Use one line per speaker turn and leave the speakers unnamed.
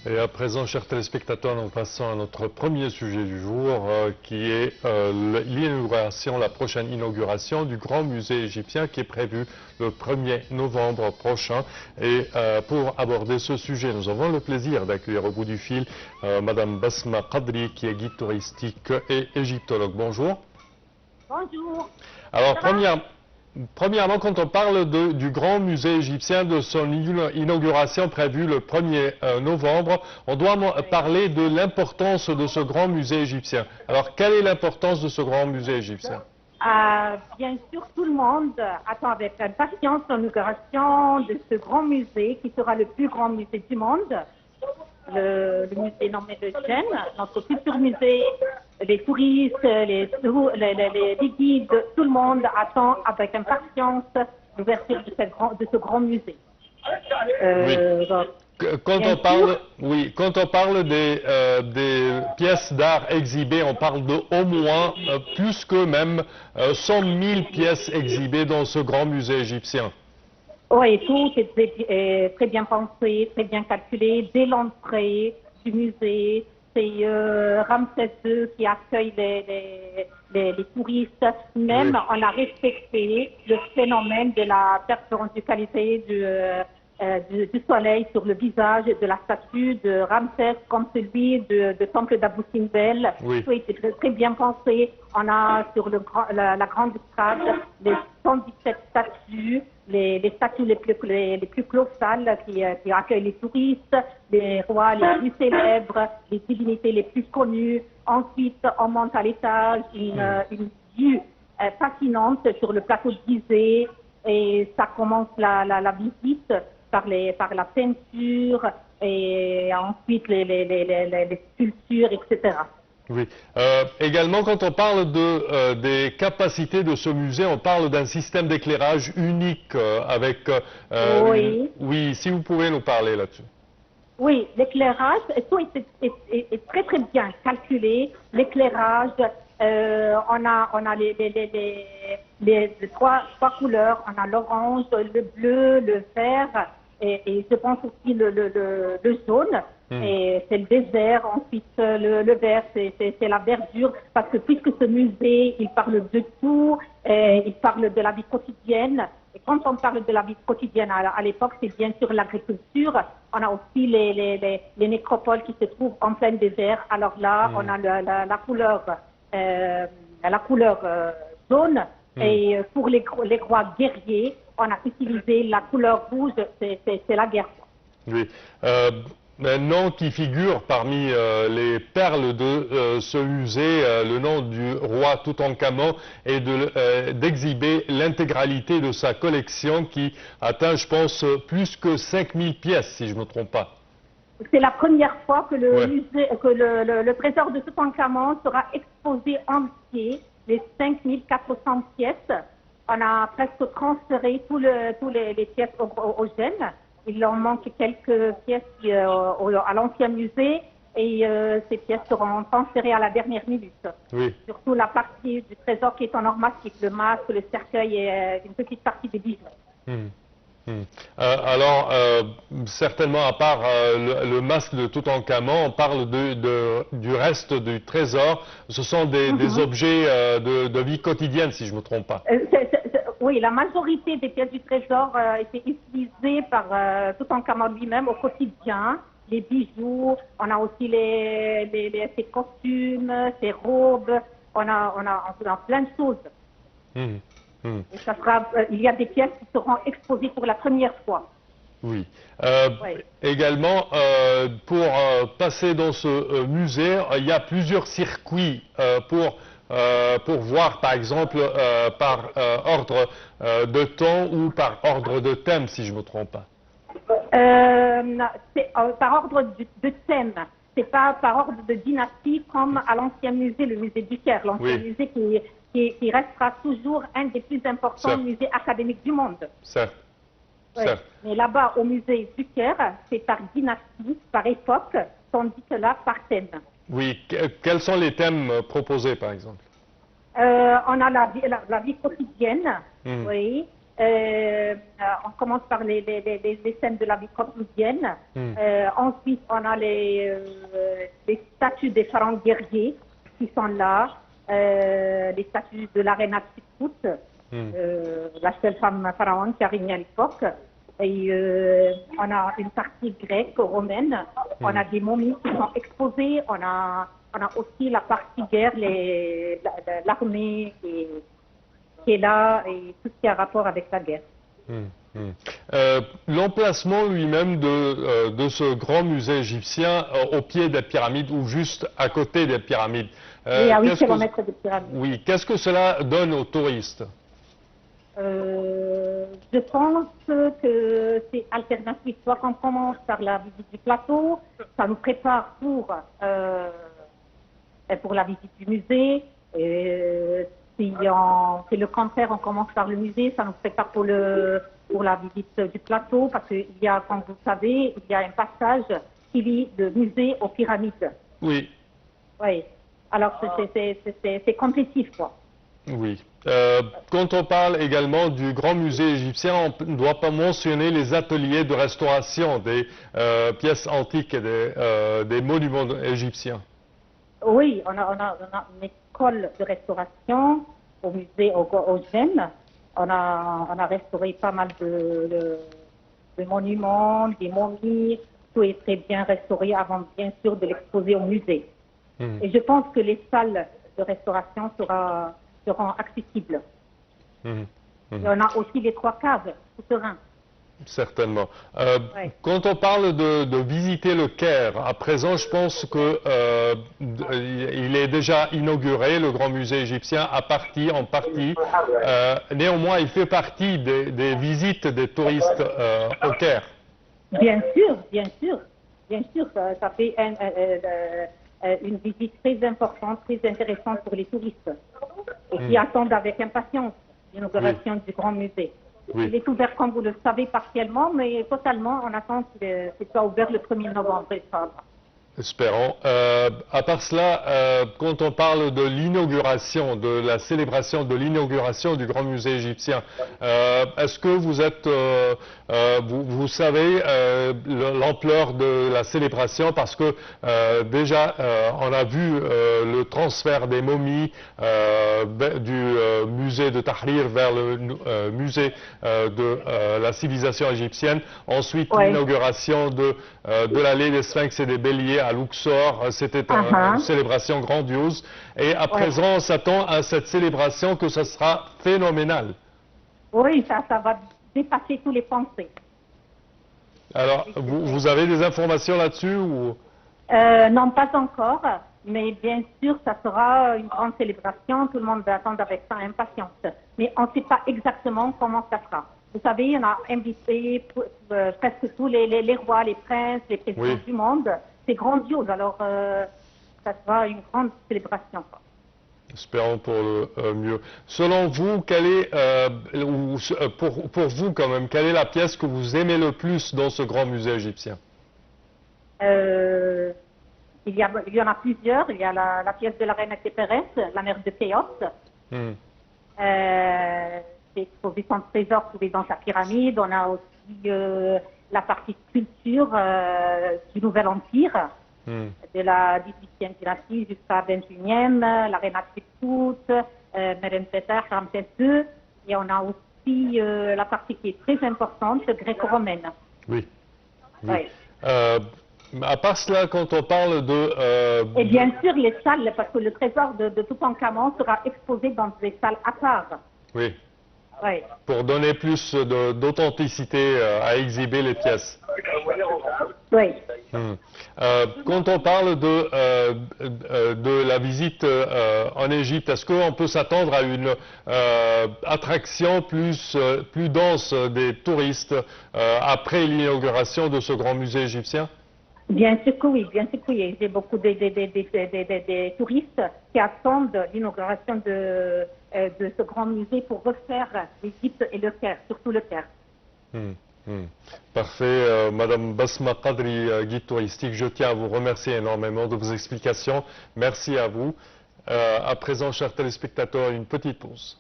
Et à présent, chers téléspectateurs, nous passons à notre premier sujet du jour, qui est l'inauguration, la prochaine inauguration du grand musée égyptien qui est prévu le 1er novembre prochain. Et pour aborder ce sujet, nous avons le plaisir d'accueillir au bout du fil Madame Basma Qadri, qui est guide touristique et égyptologue. Bonjour.
Bonjour.
Alors, premièrement, quand on parle du grand musée égyptien, de son inauguration prévue le 1er novembre, on doit parler de l'importance de ce grand musée égyptien. Alors, quelle est l'importance de ce grand musée égyptien?
Bien sûr, tout le monde attend avec impatience l'inauguration de ce grand musée qui sera le plus grand musée du monde. Le musée nommé de Gênes, notre futur musée, les touristes, les guides, tout le monde attend avec impatience l'ouverture de ce grand musée.
Quand on parle des pièces d'art exhibées, on parle de au moins plus que même 100 000 pièces exhibées dans ce grand musée égyptien.
Oui, tout est très bien pensé, très bien calculé. Dès l'entrée du musée, c'est Ramsès II qui accueille les touristes. Même, on a respecté le phénomène de la perpendicalité du soleil sur le visage de la statue de Ramsès, comme celui du temple d'Abou Simbel.
Oui.
Tout était très bien pensé. On a sur la grande estrade les 117 statues, les statues les plus colossales qui accueillent les touristes, les rois les plus célèbres, les divinités les plus connues. Ensuite, on monte à l'étage, une vue fascinante sur le plateau de Gizeh, et ça commence la visite par la peinture et ensuite les sculptures, etc.
Oui. Également, quand on parle des capacités de ce musée, on parle d'un système d'éclairage unique avec... Oui, si vous pouvez nous parler là-dessus.
Oui, l'éclairage, tout est très très bien calculé. L'éclairage, on a les trois couleurs. On a l'orange, le bleu, le vert et je pense aussi le jaune. Et c'est le désert. Ensuite, le vert, c'est la verdure. Parce que puisque ce musée, il parle de tout, il parle de la vie quotidienne. Et quand on parle de la vie quotidienne à l'époque, c'est bien sûr l'agriculture. On a aussi les nécropoles qui se trouvent en plein désert. Alors là, on a la couleur jaune. Et pour les rois guerriers, on a utilisé la couleur rouge. C'est la guerre.
Oui. Un nom qui figure parmi les perles de ce musée, le nom du roi Toutankhamon, est d'exhiber l'intégralité de sa collection qui atteint, je pense, plus que 5000 pièces, si je ne me trompe pas.
C'est la première fois que le trésor de Toutankhamon sera exposé entier, les 5400 pièces. On a presque transféré tous les pièces au Gênes. Il en manque quelques pièces à l'ancien musée et ces pièces seront transférées à la dernière minute.
Oui.
Surtout la partie du trésor qui est en or massif, le masque, le cercueil et une petite partie des bijoux.
Alors, certainement, à part le masque de Toutankhamon, on parle du reste du trésor. Ce sont des objets de vie quotidienne, si je ne me trompe pas.
Oui, la majorité des pièces du trésor étaient utilisées par Toutankhamon lui-même au quotidien. Les bijoux, on a aussi ses costumes, ses robes, on a plein de choses. Et ça sera, il y a des pièces qui seront exposées pour la première fois.
Oui. Également, pour passer dans ce musée, il y a plusieurs circuits pour voir, par exemple, par ordre de temps ou par ordre de thème, si je ne me trompe pas.
C'est par ordre de thème. C'est pas par ordre de dynastie comme à l'ancien musée, le musée du Caire. L'ancien musée qui restera toujours un des plus importants musées académiques du monde.
Certes. Certes.
Mais là-bas, au musée du Caire, c'est par dynastie, par époque, tandis que là, par thème.
Oui. Quels sont les thèmes proposés, par exemple?
On a la vie quotidienne, oui. on commence par les scènes de la vie quotidienne. Ensuite, on a les statues des pharaons guerriers qui sont là, les statues de la reine Hatshepsut, la seule femme pharaon qui a régné à l'époque. Et on a une partie grecque, romaine, on a des momies qui sont exposées, on a aussi la partie guerre, l'armée qui est là et tout ce qui a rapport avec la guerre.
L'emplacement lui-même de ce grand musée égyptien au pied des pyramides ou juste à côté des pyramides.
Oui, à 8 km des pyramides.
Oui, qu'est-ce que cela donne aux touristes?
Je pense que c'est alternatif. Soit qu'on commence par la visite du plateau, ça nous prépare pour la visite du musée. Si on fait le contraire, on commence par le musée, ça nous prépare pour la visite du plateau, parce qu'il y a, comme vous savez, il y a un passage qui lie le musée aux pyramides.
Oui.
Oui. Alors c'est complétif, quoi.
Oui. Quand on parle également du grand musée égyptien, on ne doit pas mentionner les ateliers de restauration des pièces antiques et des monuments égyptiens.
Oui, on a une école de restauration au musée au GEM. On a restauré pas mal de monuments, des momies. Tout est très bien restauré avant, bien sûr, de l'exposer au musée. Et je pense que les salles de restauration seront accessibles. Et on a aussi les 3 caves souterrains.
Certainement. Quand on parle de visiter le Caire, à présent, je pense qu'il est déjà inauguré, le grand musée égyptien, en partie. Néanmoins, il fait partie des visites des touristes au Caire.
Bien sûr, bien sûr. Bien sûr, ça fait une visite très importante, très intéressante pour les touristes. Et qui attendent avec impatience l'inauguration du grand musée.
Oui.
Il est ouvert, comme vous le savez, partiellement, mais totalement, on attend qu'il soit ouvert le 1er novembre.
Espérons. À part cela, quand on parle de l'inauguration, de la célébration de l'inauguration du Grand Musée égyptien, est-ce que vous savez l'ampleur de la célébration? Parce que déjà, on a vu le transfert des momies du musée de Tahrir vers le musée de la civilisation égyptienne. Ensuite, l'inauguration de l'allée des Sphinx et des Béliers à Luxor, c'était une célébration grandiose. Et à présent, on s'attend à cette célébration que ce sera phénoménal.
Oui, ça va dépasser tous les pensées.
Alors, vous avez des informations là-dessus ou...
Non, pas encore, mais bien sûr, ça sera une grande célébration. Tout le monde va attendre avec ça impatience. Mais on ne sait pas exactement comment ça sera. Vous savez, on a invité presque tous les rois, les princes, les présidents du monde. C'est grandiose, alors ça sera une grande célébration.
Espérons pour le mieux. Selon vous, pour vous quand même, quelle est la pièce que vous aimez le plus dans ce grand musée égyptien?
Il y en a plusieurs. Il y a la pièce de la reine Téphérès, la mère de Khéops. C'est exposé son trésor trouvé dans sa pyramide. On a aussi la partie culture du Nouvel Empire, de la 18e dynastie jusqu'à la 21e, la reine Hatshepsut, Merenptah, Ramsès II. Et on a aussi la partie qui est très importante, gréco-romaine.
Oui. À part cela, quand on parle de...
Et bien sûr, les salles, parce que le trésor de Toutankhamon sera exposé dans des salles à part.
Oui. Pour donner plus d'authenticité à exhiber les pièces.
Oui.
Quand on parle de la visite en Égypte, est-ce qu'on peut s'attendre à une attraction plus dense des touristes après l'inauguration de ce grand musée égyptien?
Bien sûr que oui, bien sûr que oui. J'ai beaucoup de touristes qui attendent l'inauguration de ce grand musée pour refaire l'Égypte et le Caire, surtout le Caire.
Parfait. Madame Basma Qadri, guide touristique, je tiens à vous remercier énormément de vos explications. Merci à vous. À présent, chers téléspectateurs, une petite pause.